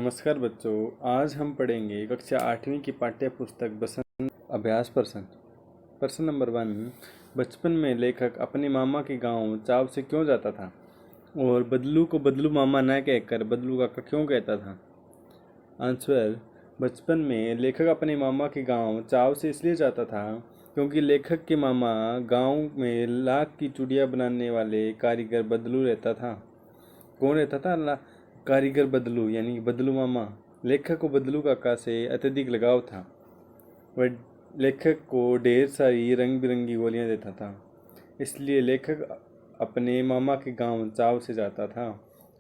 नमस्कार बच्चों, आज हम पढ़ेंगे कक्षा 8वीं की पाठ्य पुस्तक बसंत अभ्यास प्रश्न। प्रश्न नंबर 1। बचपन में लेखक अपने मामा के गांव चाव से क्यों जाता था और बदलू को बदलू मामा न कहकर बदलू काका क्यों कहता था? आंसर। बचपन में लेखक अपने मामा के गांव चाव से इसलिए जाता था क्योंकि लेखक के मामा गांव में लाख की चूड़ियाँ बनाने वाले कारीगर बदलू रहता था। कौन रहता था? कारीगर बदलू, यानी बदलू मामा। लेखक को बदलू काका से अत्यधिक लगाव था। वह लेखक को ढेर सारी रंग बिरंगी गोलियां देता था। इसलिए लेखक अपने मामा के गांव चाव से जाता था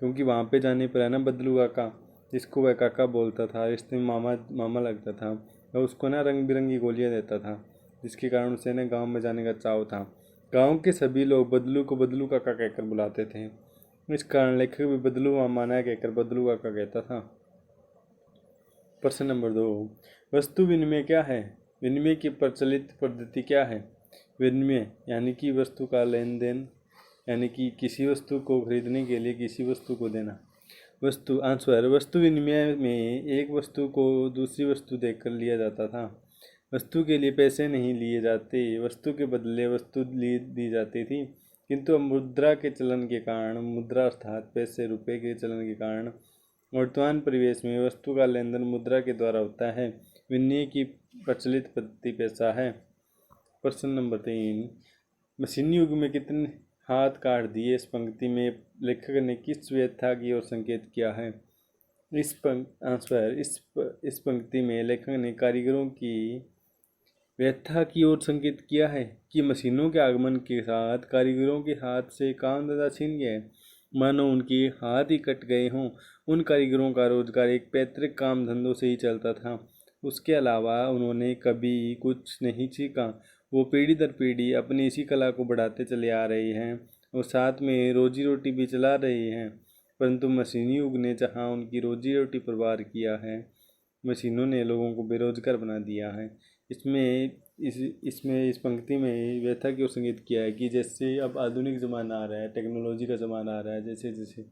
क्योंकि वहां पे जाने पर है ना बदलू काका, जिसको वह काका बोलता था, रिश्ते में मामा मामा लगता था, वह उसको ना रंग बिरंगी गोलियां देता था, जिसके कारण उसे ना गाँव में जाने का चाव था। गाँव के सभी लोग बदलू को बदलू काका कहकर बुलाते थे। इस कारण लेखक भी बदलू मामा न कहकर बदलू काका कहता था। प्रश्न नंबर 2। वस्तु विनिमय क्या है? विनिमय की प्रचलित पद्धति क्या है? विनिमय यानी कि वस्तु का लेन देन, यानी कि किसी वस्तु को खरीदने के लिए किसी वस्तु को देना। वस्तु। आंसर। वस्तु विनिमय में एक वस्तु को दूसरी वस्तु देकर लिया जाता था। वस्तु के लिए पैसे नहीं लिए जाते, वस्तु के बदले वस्तु दी जाती थी। किंतु अब मुद्रा के चलन के कारण, मुद्रा अर्थात पैसे रुपए के चलन के कारण वर्तमान परिवेश में वस्तु का लेन देन मुद्रा के द्वारा होता है। विनिमय की प्रचलित पद्धति पैसा है। प्रश्न नंबर 3। मशीनी युग में कितने हाथ काट दिए? इस पंक्ति में लेखक ने किस व्यथा की ओर संकेत किया है? आंसर। इस पंक्ति में लेखक ने कारीगरों की व्यथा की ओर संकेत किया है कि मशीनों के आगमन के साथ कारीगरों के हाथ से काम धंधा छीन गया है, मानो उनके हाथ ही कट गए हों। उन कारीगरों का रोजगार एक पैतृक काम धंधों से ही चलता था। उसके अलावा उन्होंने कभी कुछ नहीं सीखा। वो पीढ़ी दर पीढ़ी अपनी इसी कला को बढ़ाते चले आ रहे हैं और साथ में रोजी रोटी भी चला रहे हैं। परंतु मशीनी युग ने जहाँ उनकी रोजी रोटी पर वार किया है, मशीनों ने लोगों को बेरोजगार बना दिया है। इस पंक्ति में व्यथा की ओर संकेत किया है कि जैसे अब आधुनिक ज़माना आ रहा है, टेक्नोलॉजी का ज़माना आ रहा है, जैसे जैसे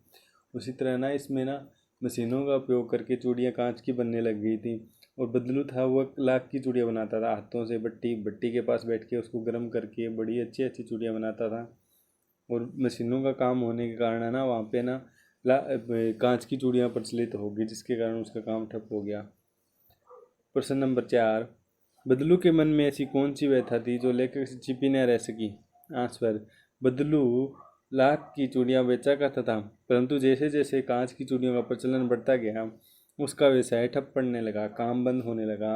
उसी तरह ना इसमें ना मशीनों का उपयोग करके चूड़ियाँ कांच की बनने लग गई थी। और बदलू था वह लाख की चूड़ियाँ बनाता था, हाथों से भट्टी के पास बैठ के उसको गर्म करके बड़ी अच्छी अच्छी चूड़ियाँ बनाता था। और मशीनों का काम होने के कारण है ना वहाँ पे ना कांच की चूड़ियाँ प्रचलित हो गई, जिसके कारण उसका काम ठप हो गया। प्रश्न नंबर 4। बदलू के मन में ऐसी कौन सी व्यथा थी जो लेखक से छिपी न रह सकी? आंसर। बदलू लाख की चूड़ियाँ बेचा करता था, परंतु जैसे जैसे कांच की चूड़ियों का प्रचलन बढ़ता गया, उसका व्यवसाय ठप पड़ने लगा, काम बंद होने लगा।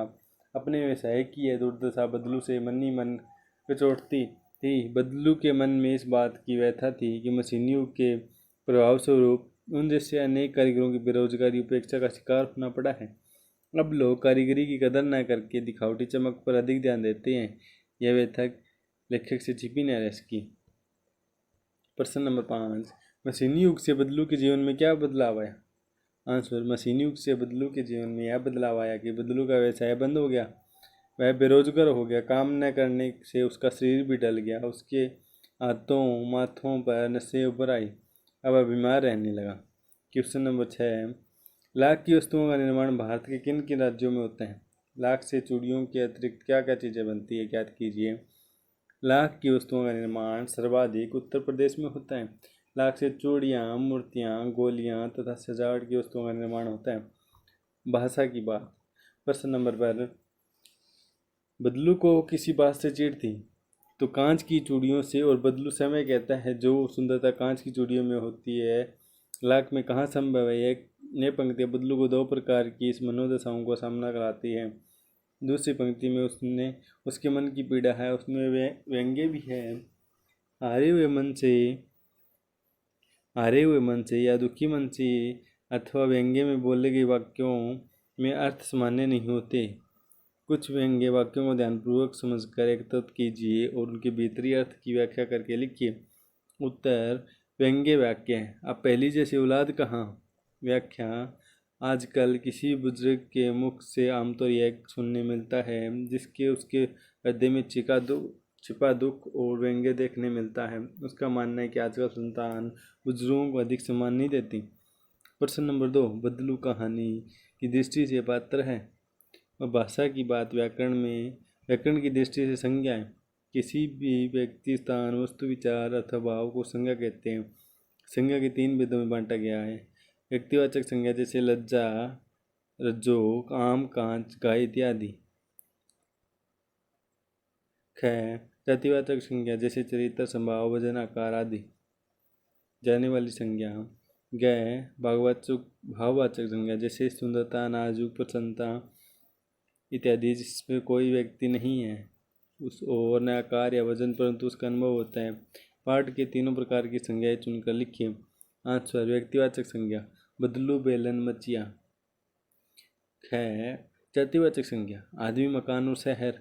अपने व्यवसाय की यह दुर्दशा बदलू से मन ही मन कचोटती थी। बदलू के मन में इस बात की व्यथा थी कि मशीनी युग के प्रभाव स्वरूप उन जैसे अनेक कारीगरों की बेरोजगारी उपेक्षा का शिकार होना पड़ा है। अब लोग कारीगरी की कदर न करके दिखावटी चमक पर अधिक ध्यान देते हैं। यह व्यथा लेखक से छिपी न रह सकी। प्रश्न नंबर 5। मशीनी युग से बदलू के जीवन में क्या बदलाव आया? आंसर। मशीनी युग से बदलू के जीवन में यह बदलाव आया कि बदलू का व्यवसाय बंद हो गया, वह बेरोजगार हो गया। काम न करने से उसका शरीर भी ढल गया, उसके हाथों माथों पर नसें उभर आई, अब वह बीमार रहने लगा। Question number 6। लाख की वस्तुओं का निर्माण भारत के किन किन राज्यों में होता है? लाख से चूड़ियों के अतिरिक्त क्या क्या चीज़ें बनती है, ज्ञात कीजिए। लाख की वस्तुओं का निर्माण सर्वाधिक उत्तर प्रदेश में होता है। लाख से चूड़ियाँ, मूर्तियाँ, गोलियाँ तथा सजावट की वस्तुओं का निर्माण होता है। भाषा की बात। प्रश्न नंबर 12। बदलू को किसी बात से चिढ़ थी तो कांच की चूड़ियों से, और बदलू समय कहता है जो सुंदरता कांच की चूड़ियों में होती है लाख में कहाँ संभव है। यह पंक्तियाँ बदलू को दो प्रकार की इस मनोदशाओं का सामना कराती है। दूसरी पंक्ति में उसके मन की पीड़ा है, उसमें व्यंग्य भी है। हारे हुए मन से या दुखी मन से अथवा व्यंग्य में बोले गए वाक्यों में अर्थ सामान्य नहीं होते। कुछ व्यंग्य वाक्यों को ध्यानपूर्वक समझकर एकत्रित कीजिए और उनके भीतरी अर्थ की व्याख्या करके लिखिए। उत्तर। व्यंग्य वाक्य। अब पहली जैसी औलाद कहाँ? व्याख्या। आजकल किसी बुजुर्ग के मुख से आमतौर यह सुनने मिलता है जिसके उसके हृदय में छिपा दुख और व्यंग्य देखने मिलता है। उसका मानना है कि आजकल संतान बुजुर्गों को अधिक सम्मान नहीं देती। प्रश्न नंबर 2, बदलू कहानी की दृष्टि से पात्र है। और भाषा की बात व्याकरण की दृष्टि से संज्ञा है। किसी भी व्यक्ति, स्थान, वस्तु, विचार अथवा भाव को संज्ञा कहते हैं। संज्ञा के 3 भेदों में बांटा गया है। व्यक्तिवाचक संज्ञा जैसे लज्जा, रज्जो, आम, कांच, गाय इत्यादि। ख, जातिवाचक संज्ञा जैसे चरित्र, स्वभाव, वजन, आकार आदि। जाने वाली संज्ञा। ग, भाववाचक संज्ञा जैसे सुंदरता, नाजुक, प्रसन्नता इत्यादि, जिसमें कोई व्यक्ति नहीं है उस और न आकार या वजन, परंतु उसका अनुभव होता है। पाठ के तीनों प्रकार की संज्ञाएं चुनकर लिखिए। आंसर। व्यक्तिवाचक संज्ञा, बदलू, बेलन, मचिया। ख, जातिवाचक संज्ञा, आदमी, मकान और शहर।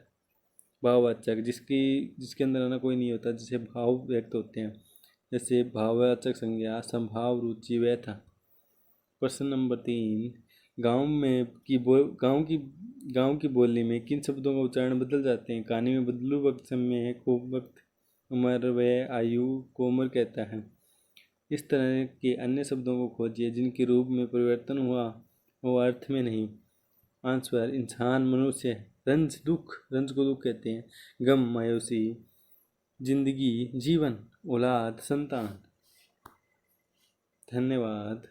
भाववाचक, जिसके अंदर ना कोई नहीं होता, जिसे भाव व्यक्त होते हैं। जैसे भाववाचक संज्ञा, संभाव, रुचि, व्यथा। प्रश्न नंबर 3, गांव की बोली में किन शब्दों का उच्चारण बदल जाते हैं। कहानी में बदलू वक्त समय है, को वक्त उम्र, वय, आयु को उम्र कहता है। इस तरह के अन्य शब्दों को खोजिए जिनके रूप में परिवर्तन हुआ वो अर्थ में नहीं। आंसर। इंसान, मनुष्य। रंज, दुख, रंज को दुख कहते हैं। गम, मायूसी। जिंदगी, जीवन। औलाद, संतान। धन्यवाद।